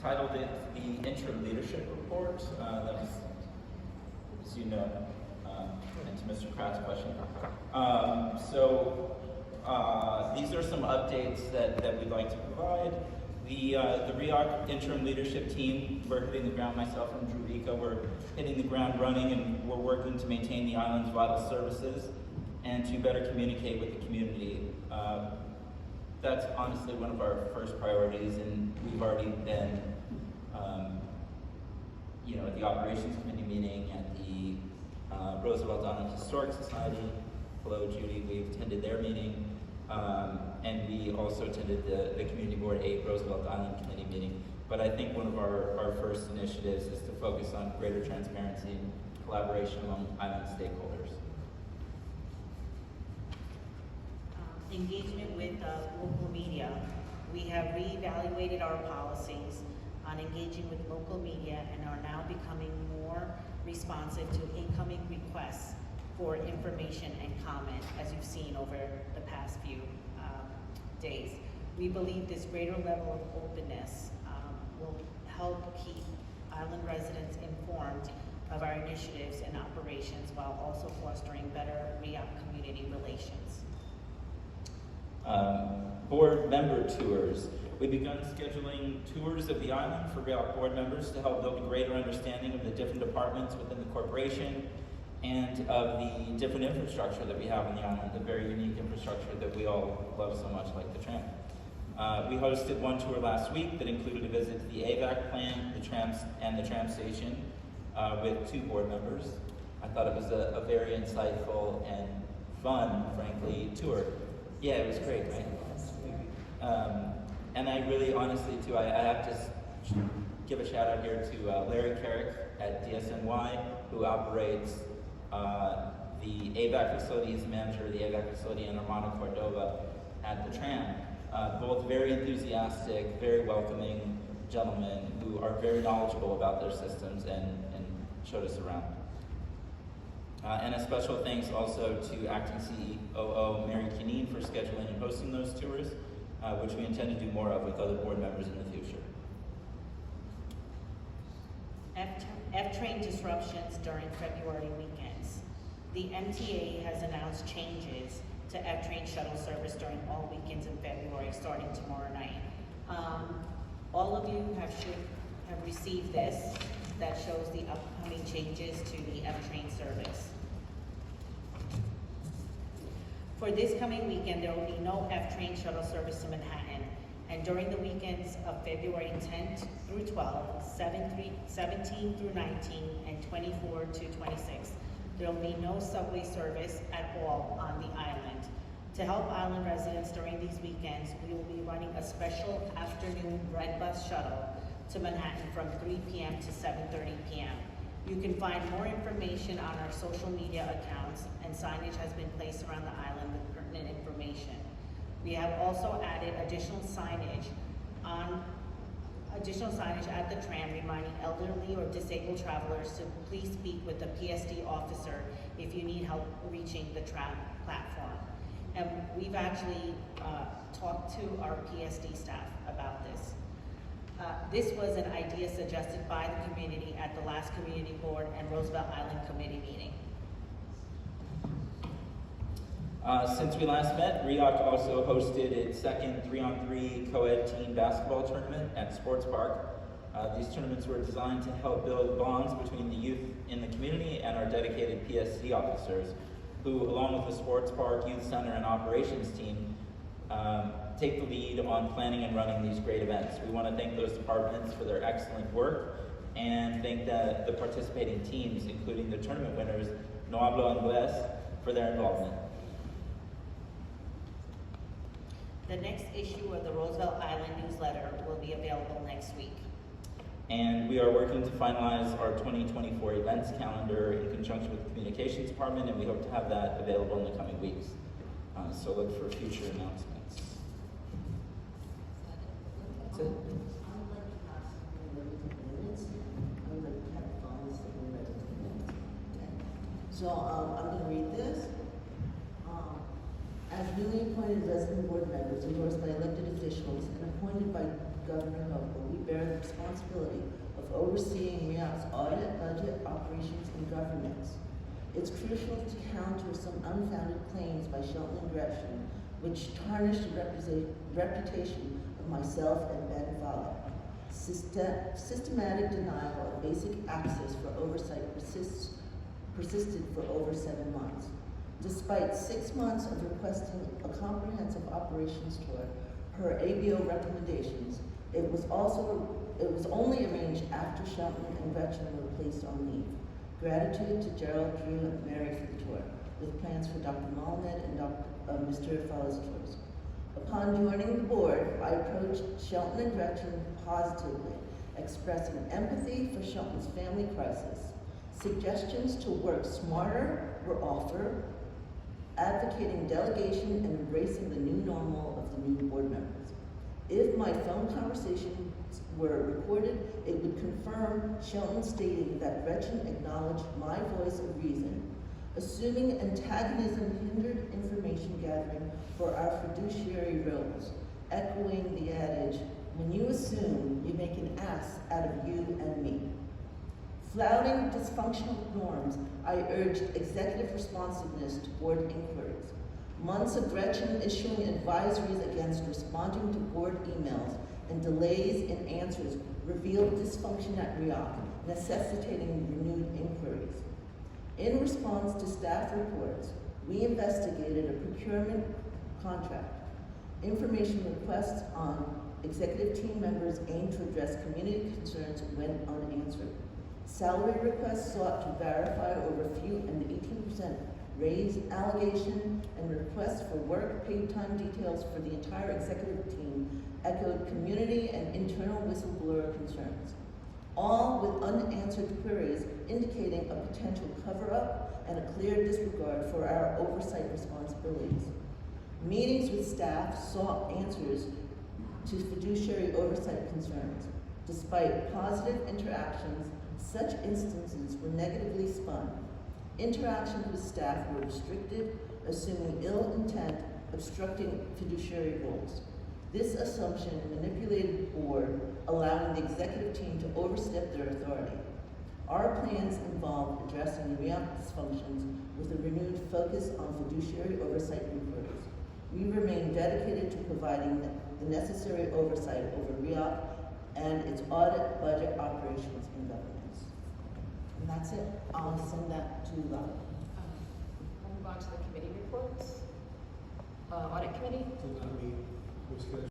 titled it the Interim Leadership Report. That was, as you know, and to Mr. Pratt's question. These are some updates that we'd like to provide. The RIOC interim leadership team, we're hitting the ground, myself and Drew Rico, we're hitting the ground running, and we're working to maintain the island's vital services and to better communicate with the community. That's honestly one of our first priorities, and we've already been, at the operations committee meeting, at the Roosevelt Island Historic Society. Hello, Judy, we've attended their meeting. And we also attended the Community Board 8 Roosevelt Island Committee meeting. But I think one of our first initiatives is to focus on greater transparency and collaboration among island stakeholders. Engagement with local media. We have reevaluated our policies on engaging with local media and are now becoming more responsive to incoming requests for information and comment, as you've seen over the past few days. We believe this greater level of openness will help keep island residents informed of our initiatives and operations while also fostering better RIOC community relations. Board member tours. We've begun scheduling tours of the island for RIOC board members to help build a greater understanding of the different departments within the corporation and of the different infrastructure that we have on the island, the very unique infrastructure that we all love so much, like the tram. We hosted one tour last week that included a visit to the AVAC plant, the tram station with 2 board members. I thought it was a very insightful and fun, frankly, tour. Yeah, it was great, right? And I really, honestly, too, I have to give a shout out here to Larry Carrick at DSNY, who operates the AVAC facility. He's the manager of the AVAC facility in Armando, Cordova at the tram. Both very enthusiastic, very welcoming gentlemen who are very knowledgeable about their systems and showed us around. And a special thanks also to Acting COO Mary Kineen for scheduling and hosting those tours, which we intend to do more of with other board members in the future. F-train disruptions during February weekends. The MTA has announced changes to F-train shuttle service during all weekends in February, starting tomorrow night. All of you have received this that shows the upcoming changes to the F-train service. For this coming weekend, there will be no F-train shuttle service to Manhattan, and during the weekends of February 10th through 12th, 17 through 19, and 24 to 26, there will be no subway service at all on the island. To help island residents during these weekends, we will be running a special afternoon red bus shuttle to Manhattan from 3 p.m. to 7:30 p.m. You can find more information on our social media accounts, and signage has been placed around the island with pertinent information. We have also added additional signage at the tram reminding elderly or disabled travelers to please speak with the PSD officer if you need help reaching the tram platform. And we've actually talked to our PSD staff about this. This was an idea suggested by the community at the last Community Board and Roosevelt Island Committee meeting. Since we last met, RIOC also hosted its second 3-on-3 co-ed team basketball tournament at Sports Park. These tournaments were designed to help build bonds between the youth in the community and our dedicated PSC officers, who, along with the Sports Park, Youth Center, and Operations team, take the lead on planning and running these great events. We want to thank those departments for their excellent work and thank the participating teams, including the tournament winners, No Hablo Inglés, for their involvement. The next issue of the Roosevelt Island newsletter will be available next week. And we are working to finalize our 2024 events calendar in conjunction with the Communications Department, and we hope to have that available in the coming weeks. So look for future announcements. That's it. So I'm going to read this. As newly appointed resident board members endorsed by elected officials and appointed by Governor Hochul, we bear the responsibility of overseeing RIOC's audit, budget, operations, and governance. It's crucial to counter some unfounded claims by Shelton and Gretchen, which tarnish the reputation of myself and Ben Fowler. Systematic denial of basic access for oversight persisted for over 7 months. Despite 6 months of requesting a comprehensive operations tour per ABO recommendations, it was only arranged after Shelton and Gretchen were placed on leave. Gratitude to Gerrald, Drew, and Mary for the tour, with plans for Dr. Molned and Mr. Fowler's tours. Upon joining the board, I approached Shelton and Gretchen positively, expressing empathy for Shelton's family crisis. Suggestions to work smarter were offered, advocating delegation and embracing the new normal of the new board members. If my phone conversations were recorded, it would confirm Shelton stating that Gretchen acknowledged my voice of reason, assuming antagonism hindered information gathering for our fiduciary roles, echoing the adage, when you assume, you make an ass out of you and me. Flouting dysfunctional norms, I urged executive responsiveness to board inquiries. Months of Gretchen issuing advisories against responding to board emails and delays in answers revealed dysfunction at RIOC, necessitating renewed inquiries. In response to staff reports, we investigated a procurement contract. Information requests on executive team members aimed to address community concerns went unanswered. Salary requests sought to verify over a few and 18% raise allegation, and requests for work paid time details for the entire executive team echoed community and internal whistleblower concerns, all with unanswered queries indicating a potential cover-up and a clear disregard for our oversight responsibilities. Meetings with staff sought answers to fiduciary oversight concerns. Despite positive interactions, such instances were negatively spun. Interactions with staff were restricted, assuming ill intent, obstructing fiduciary roles. This assumption manipulated the board, allowing the executive team to overstep their authority. Our plans involve addressing RIOC dysfunctions with a renewed focus on fiduciary oversight inquiries. We remain dedicated to providing the necessary oversight over RIOC and its audit, budget, operations, and governance. And that's it. I'll send that to We'll move on to the committee reports. Audit committee? Did not meet. We're scheduled